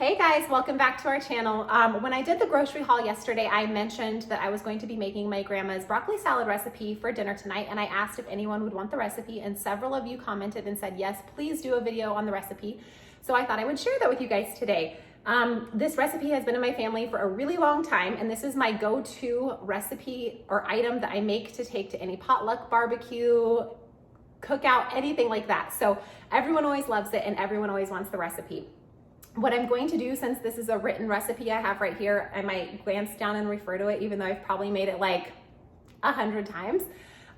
Hey guys, welcome back to our channel. When I did the grocery haul yesterday, I mentioned that I was going to be making my grandma's broccoli salad recipe for dinner tonight, and I asked if anyone would want the recipe, and several of you commented and said, yes, please do a video on the recipe. So I thought I would share that with you guys today. This recipe has been in my family for a really long time, and this is my go-to recipe or item that I make to take to any potluck, barbecue, cookout, anything like that. So everyone always loves it and everyone always wants the recipe. What I'm going to do, since this is a written recipe I have right here, I might glance down and refer to it, even though I've probably made it like 100 times.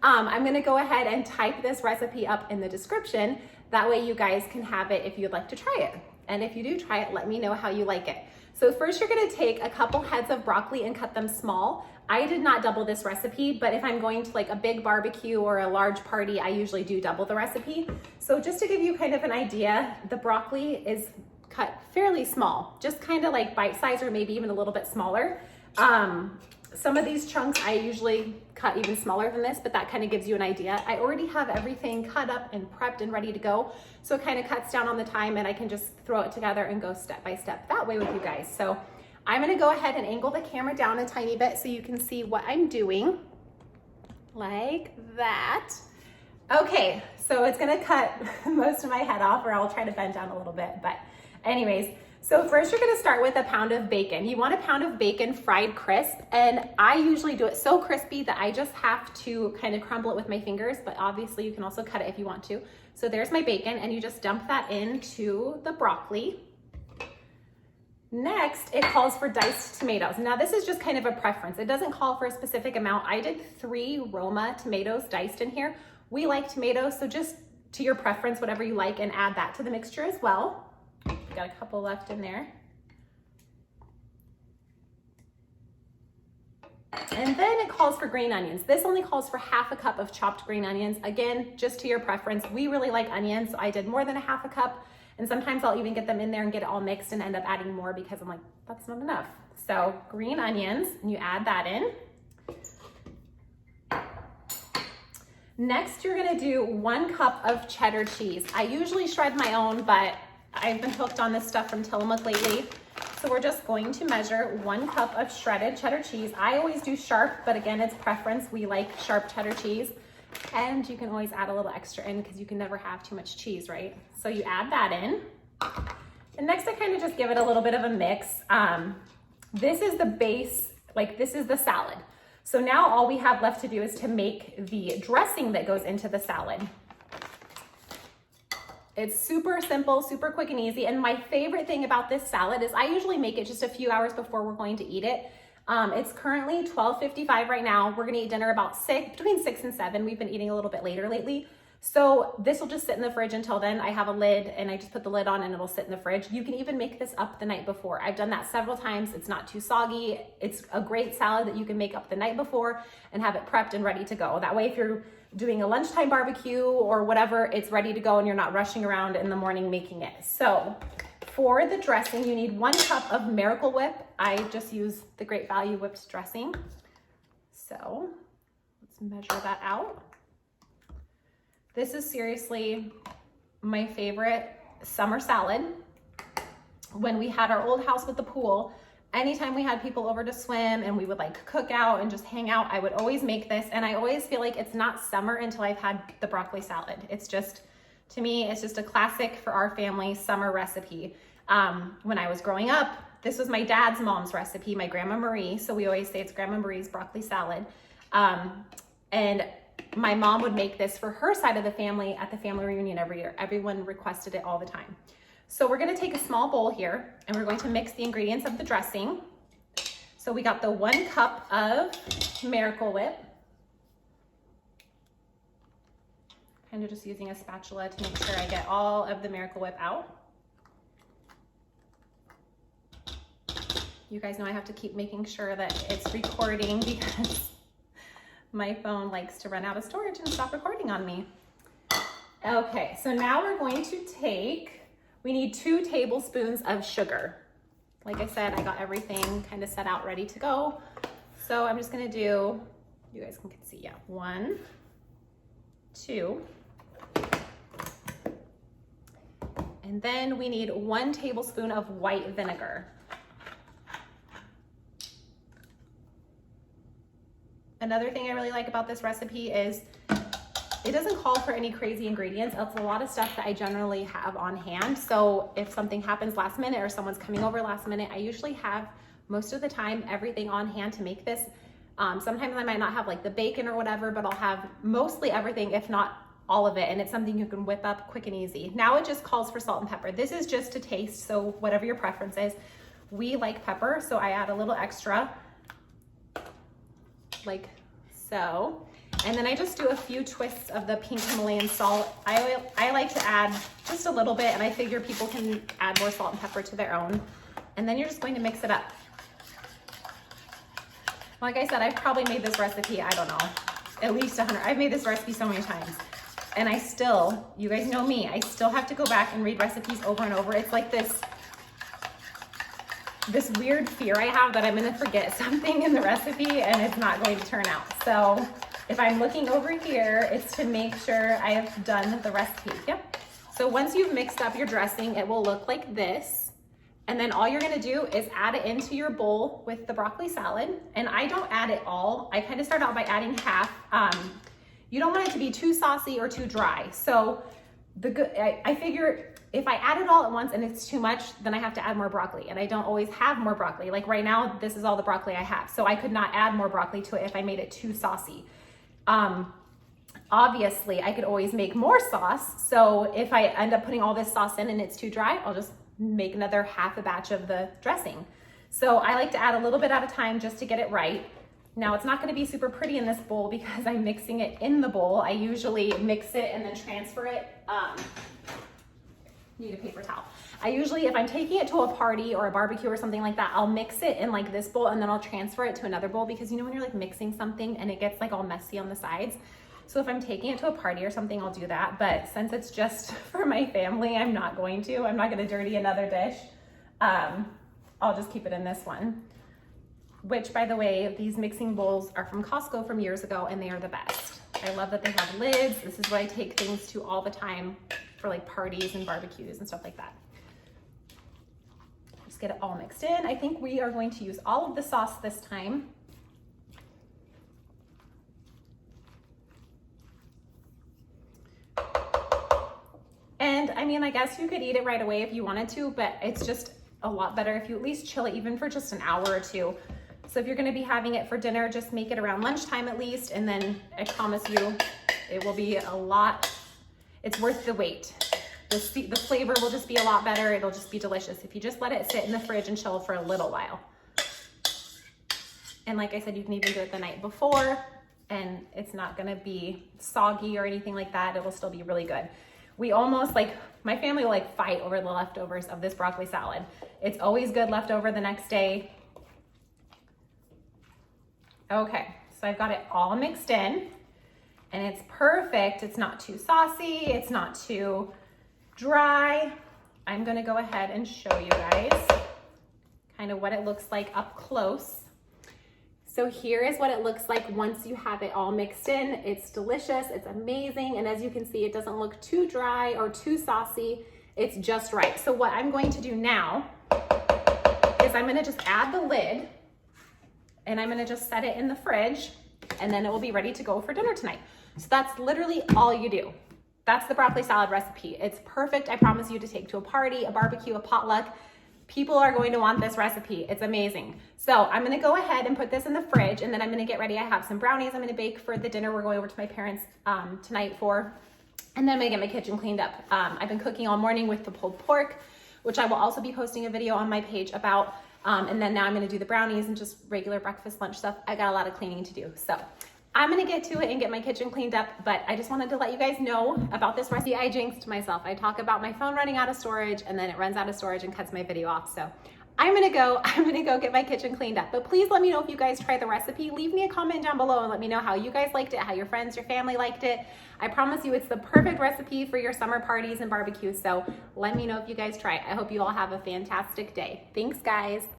I'm gonna go ahead and type this recipe up in the description. That way you guys can have it if you'd like to try it. And if you do try it, let me know how you like it. So first you're gonna take a couple heads of broccoli and cut them small. I did not double this recipe, but if I'm going to like a big barbecue or a large party, I usually do double the recipe. So just to give you kind of an idea, the broccoli is cut fairly small, just kind of like bite size or maybe even a little bit smaller. Some of these chunks I usually cut even smaller than this, but that kind of gives you an idea. I already have everything cut up and prepped and ready to go, so it kind of cuts down on the time and I can just throw it together and go step by step that way with you guys. So I'm gonna go ahead and angle the camera down a tiny bit so you can see what I'm doing, like that. Okay, so it's gonna cut most of my head off, or I'll try to bend down a little bit, but anyways, so first you're gonna start with a pound of bacon. You want a pound of bacon fried crisp, and I usually do it so crispy that I just have to kind of crumble it with my fingers, but obviously you can also cut it if you want to. So there's my bacon, and you just dump that into the broccoli. Next, it calls for diced tomatoes. Now this is just kind of a preference. It doesn't call for a specific amount. I did 3 Roma tomatoes diced in here. We like tomatoes, so just to your preference, whatever you like, and add that to the mixture as well. Got a couple left in there. And then it calls for green onions. This only calls for half a cup of chopped green onions. Again, just to your preference. We really like onions, so I did more than a half a cup. And sometimes I'll even get them in there and get it all mixed and end up adding more because I'm like, that's not enough. So green onions, and you add that in. Next, you're gonna do 1 cup of cheddar cheese. I usually shred my own, but I've been hooked on this stuff from Tillamook lately. So we're just going to measure 1 cup of shredded cheddar cheese. I always do sharp, but again, it's preference. We like sharp cheddar cheese. And you can always add a little extra in because you can never have too much cheese, right? So you add that in. And next I kind of just give it a little bit of a mix. This is the base, like this is the salad. So now all we have left to do is to make the dressing that goes into the salad. It's super simple, super quick and easy. And my favorite thing about this salad is I usually make it just a few hours before we're going to eat it. It's currently 12:55 right now. We're gonna eat dinner about between 6 and 7. We've been eating a little bit later lately. So this will just sit in the fridge until then. I have a lid and I just put the lid on and it'll sit in the fridge. You can even make this up the night before. I've done that several times. It's not too soggy. It's a great salad that you can make up the night before and have it prepped and ready to go. That way, if you're doing a lunchtime barbecue or whatever, it's ready to go and you're not rushing around in the morning making it. So for the dressing, you need 1 cup of Miracle Whip. I just use the Great Value whipped dressing. So let's measure that out. This is seriously my favorite summer salad. When we had our old house with the pool, anytime we had people over to swim and we would like cook out and just hang out, I would always make this. And I always feel like it's not summer until I've had the broccoli salad. It's just, to me, it's just a classic for our family summer recipe. When I was growing up, this was my dad's mom's recipe, my Grandma Marie. So we always say it's Grandma Marie's broccoli salad. And my mom would make this for her side of the family at the family reunion every year. Everyone requested it all the time. So we're gonna take a small bowl here and we're going to mix the ingredients of the dressing. So we got the 1 cup of Miracle Whip. Kind of just using a spatula to make sure I get all of the Miracle Whip out. You guys know I have to keep making sure that it's recording because my phone likes to run out of storage and stop recording on me. Okay, so now we're going to we need 2 tablespoons of sugar. Like I said, I got everything kind of set out ready to go. So I'm just gonna do, you guys can see, yeah, 1, 2, And then we need 1 tablespoon of white vinegar. Another thing I really like about this recipe is it doesn't call for any crazy ingredients. It's a lot of stuff that I generally have on hand. So if something happens last minute or someone's coming over last minute, I usually have most of the time everything on hand to make this. Sometimes I might not have like the bacon or whatever, but I'll have mostly everything, if not all of it. And it's something you can whip up quick and easy. Now it just calls for salt and pepper. This is just to taste. So whatever your preference is, we like pepper. So I add a little extra like so. And then I just do a few twists of the pink Himalayan salt. I like to add just a little bit, and I figure people can add more salt and pepper to their own. And then you're just going to mix it up. Like I said, I've probably made this recipe, I don't know, at least 100. I've made this recipe so many times. And I still, you guys know me, I still have to go back and read recipes over and over. It's like this weird fear I have that I'm gonna forget something in the recipe and it's not going to turn out. So if I'm looking over here, it's to make sure I have done the recipe. Yep. So once you've mixed up your dressing, it will look like this. And then all you're gonna do is add it into your bowl with the broccoli salad. And I don't add it all. I kind of start out by adding half. You don't want it to be too saucy or too dry. So I figure if I add it all at once and it's too much, then I have to add more broccoli. And I don't always have more broccoli. Like right now, this is all the broccoli I have. So I could not add more broccoli to it if I made it too saucy. Obviously I could always make more sauce. So if I end up putting all this sauce in and it's too dry, I'll just make another half a batch of the dressing. So I like to add a little bit at a time just to get it right. Now it's not gonna be super pretty in this bowl because I'm mixing it in the bowl. I usually mix it and then transfer it. Need a paper towel. I usually, if I'm taking it to a party or a barbecue or something like that, I'll mix it in like this bowl and then I'll transfer it to another bowl, because you know when you're like mixing something and it gets like all messy on the sides. So if I'm taking it to a party or something, I'll do that. But since it's just for my family, I'm not going to. I'm not gonna dirty another dish. I'll just keep it in this one. Which, by the way, these mixing bowls are from Costco from years ago and they are the best. I love that they have lids. This is what I take things to all the time for like parties and barbecues and stuff like that. Just get it all mixed in. I think we are going to use all of the sauce this time. And I mean, I guess you could eat it right away if you wanted to, but it's just a lot better if you at least chill it even for just an hour or two. So if you're gonna be having it for dinner, just make it around lunchtime at least, and then I promise you, it will be a lot, it's worth the wait. The flavor will just be a lot better. It'll just be delicious if you just let it sit in the fridge and chill for a little while. And like I said, you can even do it the night before and it's not gonna be soggy or anything like that. It will still be really good. We almost my family will fight over the leftovers of this broccoli salad. It's always good left over the next day. Okay, so I've got it all mixed in and it's perfect. It's not too saucy. It's not too dry. I'm gonna go ahead and show you guys kind of what it looks like up close. So here is what it looks like once you have it all mixed in. It's delicious, it's amazing. And as you can see, it doesn't look too dry or too saucy. It's just right. So what I'm going to do now is I'm gonna just add the lid and I'm gonna just set it in the fridge and then it will be ready to go for dinner tonight. So that's literally all you do. That's the broccoli salad recipe. It's perfect, I promise you, to take to a party, a barbecue, a potluck. People are going to want this recipe. It's amazing. So I'm gonna go ahead and put this in the fridge and then I'm gonna get ready. I have some brownies I'm gonna bake for the dinner we're going over to my parents tonight for. And then I'm gonna get my kitchen cleaned up. I've been cooking all morning with the pulled pork, which I will also be posting a video on my page about. And then now I'm gonna do the brownies and just regular breakfast, lunch stuff. I got a lot of cleaning to do. So I'm gonna get to it and get my kitchen cleaned up, but I just wanted to let you guys know about this recipe. I jinxed myself. I talk about my phone running out of storage and then it runs out of storage and cuts my video off. So I'm gonna go get my kitchen cleaned up. But please let me know if you guys try the recipe. Leave me a comment down below and let me know how you guys liked it, how your friends, your family liked it. I promise you it's the perfect recipe for your summer parties and barbecues. So let me know if you guys try it. I hope you all have a fantastic day. Thanks, guys.